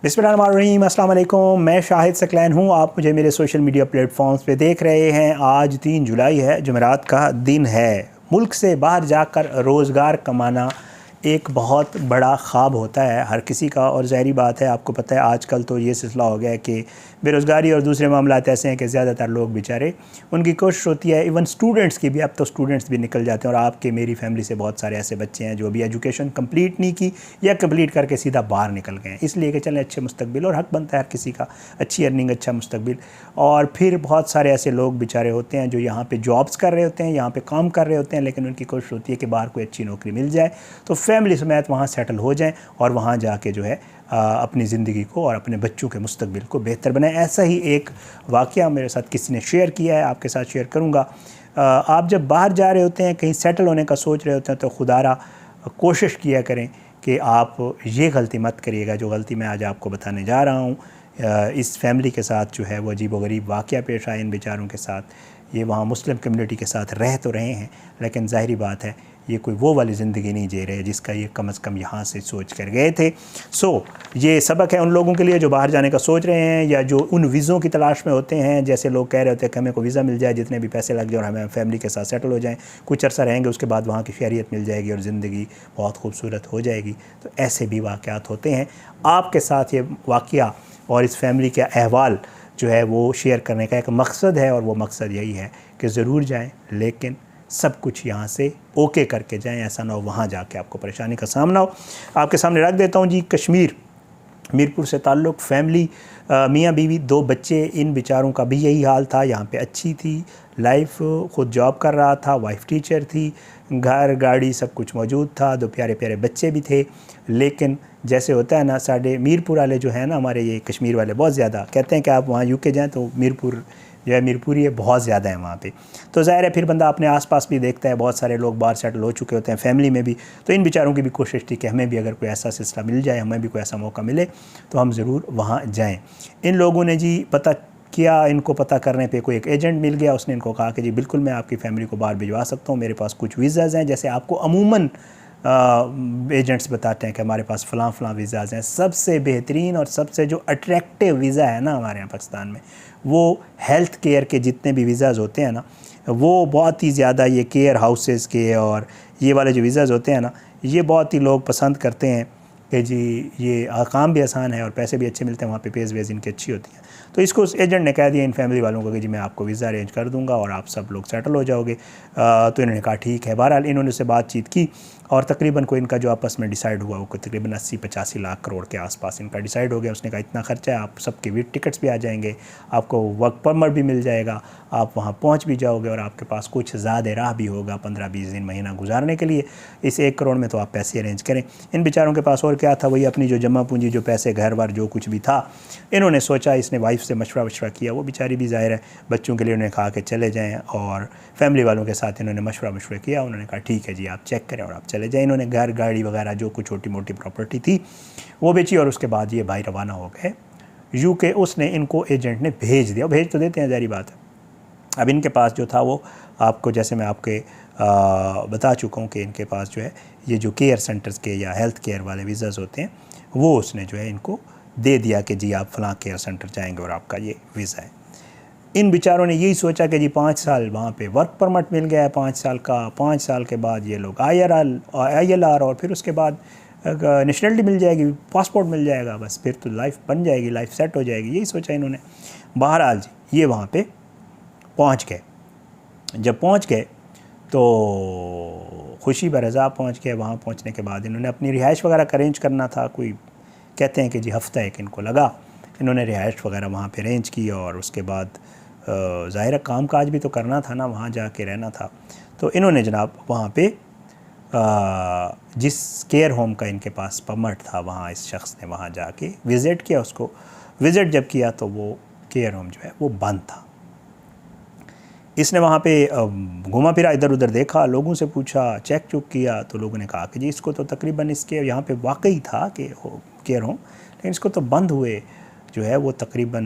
बिस्मिल्लाहिर्रहमानिर्रहीम, अस्सलाम वालेकुम। मैं शाहिद सकलैन हूँ। आप मुझे मेरे सोशल मीडिया प्लेटफॉर्म्स पे देख रहे हैं। आज 3 जुलाई है, जुमेरात का दिन है। मुल्क से बाहर जाकर रोज़गार कमाना एक बहुत बड़ा ख्वाब होता है हर किसी का, और ज़ाहिरी बात है, आपको पता है आजकल तो ये सिलसिला हो गया है कि बेरोज़गारी और दूसरे मामलात ऐसे हैं कि ज़्यादातर लोग बेचारे, उनकी कोशिश होती है, इवन स्टूडेंट्स की भी, अब तो स्टूडेंट्स भी निकल जाते हैं। और आपके मेरी फैमिली से बहुत सारे ऐसे बच्चे हैं जो अभी एजुकेशन कंप्लीट नहीं की या कंप्लीट करके सीधा बाहर निकल गए हैं, इसलिए कि चलें अच्छे मुस्तकबिल, और हक बनता है हर किसी का अच्छी अर्निंग, अच्छा मुस्तकबिल। और फिर बहुत सारे ऐसे लोग बेचारे होते हैं जो यहाँ पे जॉब्स कर रहे होते हैं, यहाँ पे काम कर रहे होते हैं, लेकिन उनकी कोशिश होती है कि बाहर कोई अच्छी नौकरी मिल जाए तो फैमिली समेत वहाँ सेटल हो जाएं और वहाँ जाके जो है अपनी ज़िंदगी को और अपने बच्चों के मुस्तकबिल को बेहतर बनाएं। ऐसा ही एक वाक़या मेरे साथ किसी ने शेयर किया है, आपके साथ शेयर करूँगा। आप जब बाहर जा रहे होते हैं, कहीं सेटल होने का सोच रहे होते हैं, तो खुदारा कोशिश किया करें कि आप ये गलती मत करिएगा जो गलती मैं आज आपको बताने जा रहा हूँ। इस फैमिली के साथ जो है वो अजीब व गरीब वाक़या पेश आए इन बेचारों के साथ। ये वहाँ मुस्लिम कम्युनिटी के साथ रह तो रहे हैं, लेकिन ज़ाहिरी बात है ये कोई वो वाली ज़िंदगी नहीं जी रहे जिसका ये कम अज़ कम यहाँ से सोच कर गए थे। ये सबक है उन लोगों के लिए जो बाहर जाने का सोच रहे हैं या जो उन वीज़ों की तलाश में होते हैं। जैसे लोग कह रहे होते हैं कि हमें को वीज़ा मिल जाए, जितने भी पैसे लग जाए, और हमें फैमिली के साथ सेटल हो जाएँ, कुछ अर्सा रहेंगे, उसके बाद वहाँ की शहरियत मिल जाएगी और ज़िंदगी बहुत खूबसूरत हो जाएगी। तो ऐसे भी वाक़यात होते हैं। आपके साथ ये वाक़या और इस फैमिली का अहवाल जो है वो शेयर करने का एक मकसद है, और वो मकसद यही है कि ज़रूर जाएँ, लेकिन सब कुछ यहाँ से ओके करके जाएं। ऐसा ना हो वहाँ जाके आपको परेशानी का सामना हो। आपके सामने रख देता हूँ जी, कश्मीर, मीरपुर से ताल्लुक़ फैमिली, मियाँ बीवी, 2 बच्चे। इन बेचारों का भी यही हाल था। यहाँ पे अच्छी थी लाइफ, ख़ुद जॉब कर रहा था, वाइफ टीचर थी, घर गाड़ी सब कुछ मौजूद था, 2 प्यारे प्यारे बच्चे भी थे। लेकिन जैसे होता है ना, साढ़े मीरपुर वाले जो है ना, हमारे ये कश्मीर वाले बहुत ज़्यादा कहते हैं कि आप वहाँ यूके जाएँ तो मीरपुर जो है, मीरपुरी है बहुत ज़्यादा है वहाँ पे। तो ज़ाहिर है फिर बंदा अपने आसपास भी देखता है, बहुत सारे लोग बाहर सेटल हो चुके होते हैं फैमिली में भी। तो इन बेचारों की भी कोशिश थी कि हमें भी अगर कोई ऐसा सिलसिला मिल जाए, हमें भी कोई ऐसा मौका मिले तो हम ज़रूर वहाँ जाएँ। इन लोगों ने जी पता किया, इनको पता करने पे कोई एक एजेंट मिल गया, उसने इनको कहा कि जी बिल्कुल मैं आपकी फ़ैमिली को बाहर भिजवा सकता हूँ, मेरे पास कुछ वीज़ाज़ हैं। जैसे आपको अमूमन एजेंट्स बताते हैं कि हमारे पास फ़लाँ वीज़ाज़ हैं। सबसे बेहतरीन और सबसे जो अट्रैक्टिव वीज़ा है ना हमारे यहाँ पाकिस्तान में, वो हेल्थ केयर के जितने भी वीज़ाज़ होते हैं ना, वो बहुत ही ज़्यादा, ये केयर हाउसेस के और ये वाले जो वीज़ाज़ होते हैं ना, ये बहुत ही लोग पसंद करते हैं कि जी ये काम भी आसान है और पैसे भी अच्छे मिलते हैं, वहाँ पे पेज़ वेज़ इनकी अच्छी होती हैं। तो इसको उस एजेंट ने कह दिया इन फैमिली वालों को कि जी मैं आपको वीज़ा अरेंज कर दूंगा और आप सब लोग सेटल हो जाओगे। तो इन्होंने कहा ठीक है। बहरहाल इन्होंने उससे बातचीत की और तकरीबन को इनका जो आपस में डिसाइड हुआ वो तकरीबन 80-85 लाख करोड़ के आसपास इनका डिसाइड हो गया। उसने कहा इतना खर्चा है, आप सबके भी टिकट्स भी आ जाएंगे, आपको वर्क परमिट भी मिल जाएगा, आप वहाँ पहुँच भी जाओगे और आपके पास कुछ ज़्यादा राह भी होगा 15-20 दिन महीना गुजारने के लिए। इस 1 करोड़ में तो आप पैसे अरेंज करें। इन बेचारों के पास और क्या था, वही अपनी जो जमा पूंजी, जो पैसे, घर बार जो कुछ भी था, इन्होंने सोचा, इसने वाइफ से मशवरा किया। वो बेचारी भी ज़ाहिर है बच्चों के लिए उन्होंने कहा कि चले जाएँ, और फैमिली वालों के साथ इन्होंने मशवरा किया। उन्होंने कहा ठीक है जी आप चेक करें और आप चले जाएँ। इन्होंने घर गाड़ी वगैरह जो कुछ छोटी मोटी प्रॉपर्टी थी वो बेची, और उसके बाद ये भाई रवाना हो गए यूके। उसने इनको एजेंट ने भेज दिया, भेज तो देते हैं ज़ाहिर बात है। अब इनके पास जो था वो आपको, जैसे मैं आपके बता चुका हूँ कि इनके पास जो है ये जो केयर सेंटर्स के या हेल्थ केयर वाले वीज़ाज़ होते हैं, वो उसने जो है इनको दे दिया कि जी आप फ़लाँ केयर सेंटर जाएंगे और आपका ये वीज़ा है। इन बेचारों ने यही सोचा कि जी 5 साल वहाँ पे वर्क परमिट मिल गया है 5 साल का, 5 साल के बाद ये लोग ILR और फिर उसके बाद नेशनलिटी मिल जाएगी, पासपोर्ट मिल जाएगा, बस फिर तो लाइफ बन जाएगी, लाइफ सेट हो जाएगी, यही सोचा इन्होंने। बहरहाल जी ये वहाँ पे पहुँच गए। जब पहुँच गए तो खुशी बरज़ा पहुँच गए। वहाँ पहुँचने के बाद इन्होंने अपनी रिहाइश वगैरह का अरेंज करना था। कोई कहते हैं कि जी हफ़्ता एक इनको लगा, इन्होंने रिहाइश वगैरह वहाँ पे अरेंज की, और उसके बाद ज़ाहिर काम काज भी तो करना था ना, वहाँ जाके रहना था। तो इन्होंने जनाब वहाँ पे जिस केयर होम का इनके पास परमिट था, वहाँ इस शख्स ने वहाँ जाके विज़िट किया। उसको विज़िट जब किया तो वो केयर होम जो है वो बंद था। इसने वहाँ पे घूमा फिरा, इधर उधर देखा, लोगों से पूछा, चेक चुक किया, तो लोगों ने कहा कि जी इसको तो तकरीबन इसके यहाँ पे वाकई था कि केयर होम, लेकिन इसको तो बंद हुए जो है वो तकरीबन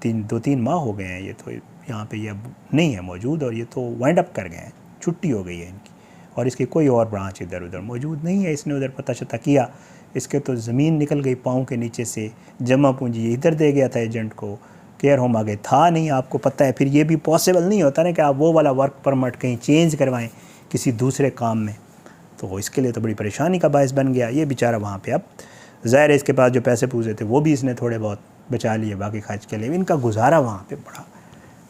2-3 माह हो गए हैं। ये तो यहाँ पे ये अब नहीं है मौजूद, और ये तो वाइंड अप कर गए हैं, छुट्टी हो गई है इनकी, और इसकी कोई और ब्रांच इधर उधर मौजूद नहीं है। इसने उधर पता शता किया इसके तो ज़मीन निकल गई पाँव के नीचे से, जमा पूंजी इधर दे गया था एजेंट को, केयर होम आगे था नहीं, आपको पता है। फिर ये भी पॉसिबल नहीं होता ना कि आप वो वाला वर्क परमिट कहीं चेंज करवाएं किसी दूसरे काम में, तो इसके लिए तो बड़ी परेशानी का बायस बन गया। ये बेचारा वहाँ पे, अब ज़ाहिर है इसके पास जो पैसे पूछे थे वो भी इसने थोड़े बहुत बचा लिए, बाकी खर्च के लिए इनका गुजारा वहाँ पे बड़ा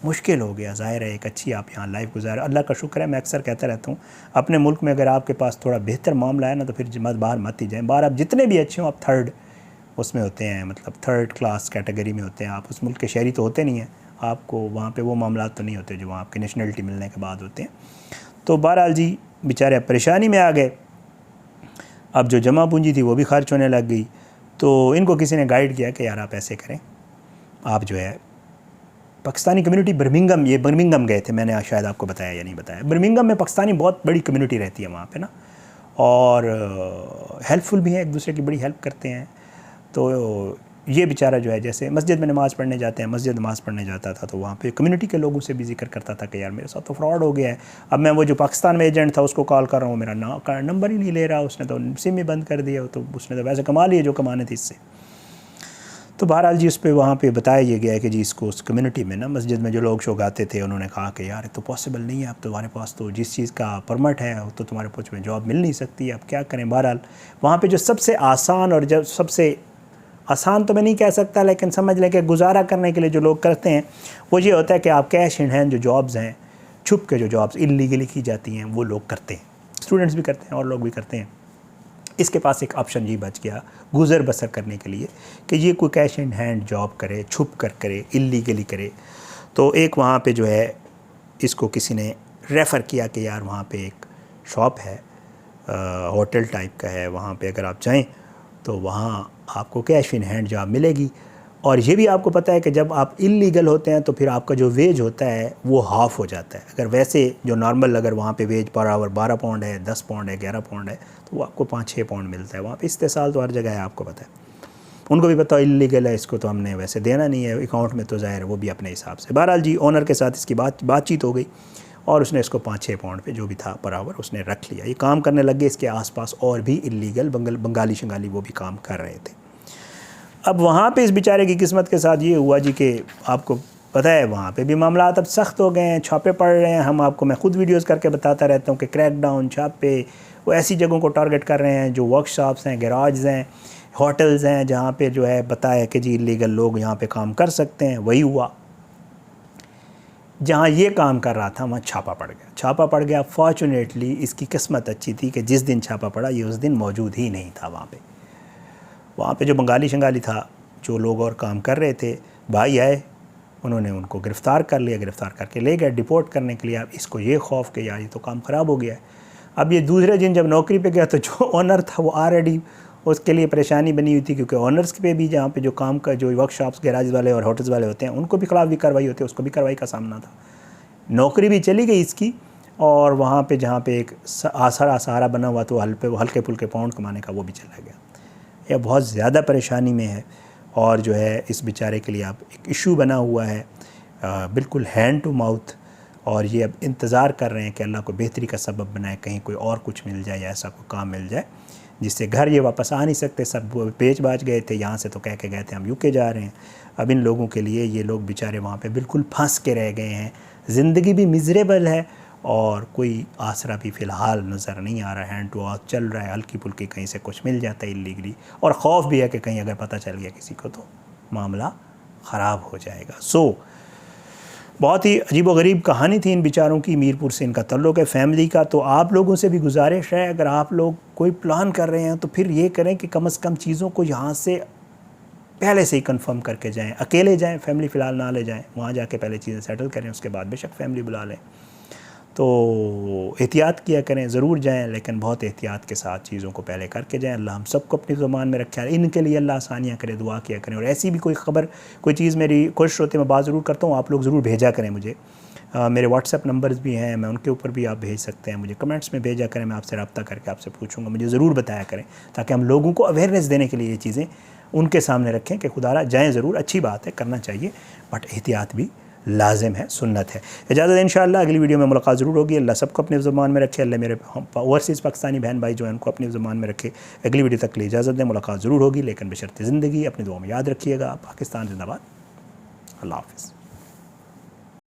मुश्किल हो गया। ज़ाहिर है एक अच्छी आप यहाँ लाइफ गुजार, अल्लाह का शुक्र है। मैं अक्सर कहता रहता हूँ अपने मुल्क में अगर आपके पास थोड़ा बेहतर मामला है ना तो फिर मत बाहर मत ही जाएँ। बाहर आप जितने भी अच्छे हो आप थर्ड उसमें होते हैं, मतलब थर्ड क्लास कैटेगरी में होते हैं। आप उस मुल्क के शहरी तो होते नहीं हैं, आपको वहाँ पे वो मामला तो नहीं होते जो वहाँ आपकी नेशनलिटी मिलने के बाद होते हैं। तो बहरहाल जी बेचारे परेशानी में आ गए। अब जो जमा पूंजी थी वो भी खर्च होने लग गई। तो इनको किसी ने गाइड किया कि यार आप ऐसे करें, आप जो है पाकिस्तानी कम्युनिटी बर्मिंघम, ये बर्मिंघम गए थे, मैंने शायद आपको बताया या नहीं बताया। बर्मिंघम में पाकिस्तानी बहुत बड़ी कम्युनिटी रहती है वहाँ पे ना, और हेल्पफुल भी हैं, एक दूसरे की बड़ी हेल्प करते हैं। तो ये बेचारा जो है जैसे मस्जिद में नमाज़ पढ़ने जाते हैं, मस्जिद नमाज़ पढ़ने जाता था तो वहाँ पे कम्युनिटी के लोगों से भी जिक्र करता था कि यार मेरे साथ तो फ्रॉड हो गया है। अब मैं वो जो पाकिस्तान में एजेंट था उसको कॉल कर रहा हूँ, मेरा नंबर ही नहीं ले रहा, उसने तो सिम ही बंद कर दिया, तो उसने तो वैसे कमा लिए जो कमाने थे इससे। तो बहरहाल जी उस पर वहाँ पे बताया ये गया है कि जी इसको उस कम्युनिटी में ना मस्जिद में जो लोग शोग आते थे उन्होंने कहा कि यार तो पॉसिबल नहीं है, अब तुम्हारे पास तो जिस चीज़ का परमिट है तो तुम्हारे पास में जॉब मिल नहीं सकती, अब क्या करें। बहरहाल वहाँ पे जो सबसे आसान, और जब सबसे आसान तो मैं नहीं कह सकता लेकिन समझ लें कि गुजारा करने के लिए जो लोग करते हैं वो ये होता है कि आप कैश इन हैंड जो जॉब्स हैं, छुप के जो जॉब्स इलीगली की जाती हैं वो लोग करते हैं, स्टूडेंट्स भी करते हैं और लोग भी करते हैं। इसके पास एक ऑप्शन ये बच गया गुज़र बसर करने के लिए कि ये कोई कैश इन हैंड जॉब करे, छुप कर करे, इलीगली करे। तो एक वहाँ पे जो है इसको किसी ने रेफ़र किया कि यार वहाँ पे एक शॉप है, होटल टाइप का है, वहाँ पे अगर आप जाएं तो वहाँ आपको कैश इन हैंड जॉब मिलेगी। और ये भी आपको पता है कि जब आप इलीगल होते हैं तो फिर आपका जो वेज होता है वो हाफ़ हो जाता है। अगर वैसे जो नॉर्मल अगर वहाँ पे वेज पर आवर 12 पाउंड है, 10 पाउंड है, 11 पाउंड है, तो वो आपको 5-6 पाउंड मिलता है। वहाँ पे इस्तेसाल तो हर जगह है, आपको पता है। उनको भी पता इलीगल है, इसको तो हमने वैसे देना नहीं है अकाउंट में, तो ज़ाहिर है वो भी अपने हिसाब से। बहरहाल जी ओनर के साथ इसकी बातचीत हो गई और उसने इसको 5-6 पाउंड पे जो भी था पर आवर उसने रख लिया। ये काम करने लग गए। इसके आसपास और भी इलीगल बंगाली शंगाली वो भी काम कर रहे थे। अब वहाँ पे इस बेचारे की किस्मत के साथ ये हुआ जी कि आपको पता है वहाँ पे भी मामला अब सख्त हो गए हैं, छापे पड़ रहे हैं। मैं खुद वीडियोस करके बताता रहता हूँ कि क्रैकडाउन, छापे, वो ऐसी जगहों को टारगेट कर रहे हैं जो वर्कशॉप्स हैं, गैराज हैं, होटल्स हैं, जहाँ पे जो है बताया कि जी इलीगल लोग यहाँ पे काम कर सकते हैं। वही हुआ, जहाँ ये काम कर रहा था वहाँ छापा पड़ गया। फॉर्चुनेटली इसकी किस्मत अच्छी थी कि जिस दिन छापा पड़ा ये उस दिन मौजूद ही नहीं था वहाँ पे जो बंगाली शंगाली था, जो लोग और काम कर रहे थे, भाई आए, उन्होंने उनको गिरफ़्तार कर लिया, गिरफ़्तार करके ले गए डिपोर्ट करने के लिए। अब इसको ये खौफ कि यार ये तो काम ख़राब हो गया है। अब ये दूसरे दिन जब नौकरी पे गया तो जो ओनर था वो ऑलरेडी उसके लिए परेशानी बनी हुई थी, क्योंकि ओनर्स पे भी जहाँ पे जो काम का जो वर्कशॉप्स, गैराज वाले और होटल्स वाले होते हैं उनको भी खिलाफ भी कार्रवाई होती है, उसको भी कार्रवाई का सामना था। नौकरी भी चली गई इसकी, और वहाँ पे जहाँ पे एक सहारा बना हुआ तो हल्के फुल्के पाउंड कमाने का वो भी चला गया। यह बहुत ज़्यादा परेशानी में है, और जो है इस बेचारे के लिए अब एक इशू बना हुआ है बिल्कुल हैंड टू माउथ। और ये अब इंतज़ार कर रहे हैं कि अल्लाह को बेहतरी का सबब बनाए, कहीं कोई और कुछ मिल जाए या ऐसा कोई काम मिल जाए जिससे घर ये वापस आ नहीं सकते। सब बेच बाच गए थे यहाँ से, तो कह के गए थे हम यूके जा रहे हैं। अब इन लोगों के लिए ये लोग बेचारे वहाँ पे बिल्कुल फंस के रह गए हैं। ज़िंदगी भी मिज़रेबल है और कोई आसरा भी फ़िलहाल नज़र नहीं आ रहा। हैंड टू हाथ चल रहा है, हल्की फुल्की कहीं से कुछ मिल जाता है इलीगली, और ख़ौफ भी है कि कहीं अगर पता चल गया किसी को तो मामला ख़राब हो जाएगा। सो बहुत ही अजीब व गरीब कहानी थी इन बेचारों की। मीरपुर से इनका ताल्लुक़ है, फैमिली का। तो आप लोगों से भी गुजारिश है, अगर आप लोग कोई प्लान कर रहे हैं तो फिर ये करें कि कम से कम चीज़ों को यहाँ से पहले से ही कंफर्म करके जाएं। अकेले जाएं, फैमिली फ़िलहाल ना ले जाएं, वहाँ जाके पहले चीज़ें सेटल करें, उसके बाद बेशक फैमिली बुला लें। तो एहतियात किया करें, ज़रूर जाएं लेकिन बहुत एहतियात के साथ चीज़ों को पहले करके जाएं। अल्लाह हम सबको अपनी ज़ुबान में रखे, इनके लिए अल्लाह आसानियाँ करे, दुआ किया करें। और ऐसी भी कोई ख़बर, कोई चीज़ मेरी कोशिश होती है, मैं बात ज़रूर करता हूँ, आप लोग ज़रूर भेजा करें मुझे। मेरे व्हाट्सएप नंबर्स भी हैं, मैं उनके ऊपर भी आप भेज सकते हैं, मुझे कमेंट्स में भेजा करें, मैं आपसे रब्ता करके आपसे पूछूंगा, मुझे ज़रूर बताया करें, ताकि हम लोगों को अवेयरनेस देने के लिए ये चीज़ें उनके सामने रखें कि खुदारा जाएँ ज़रूर, अच्छी बात है, करना चाहिए, बट एहतियात भी लाजिम है, सुन्नत है। इजाज़त है, इंशाअल्लाह अगली वीडियो में मुलाकात ज़रूर होगी। अल्लाह सबको अपने ज़ुबान में रखे, अल्लाह मेरे ओवरसीज़ पाकिस्तानी बहन भाई जो हैं उनको अपनी ज़ुबान में रखे। अगली वीडियो तक के लिए इजाज़त दें, मुलाकात ज़रूर होगी, लेकिन बशर्ते ज़िंदगी। अपनी दुआ में याद रखिएगा। पाकिस्तान जिंदाबाद। अल्लाह हाफ़िज़।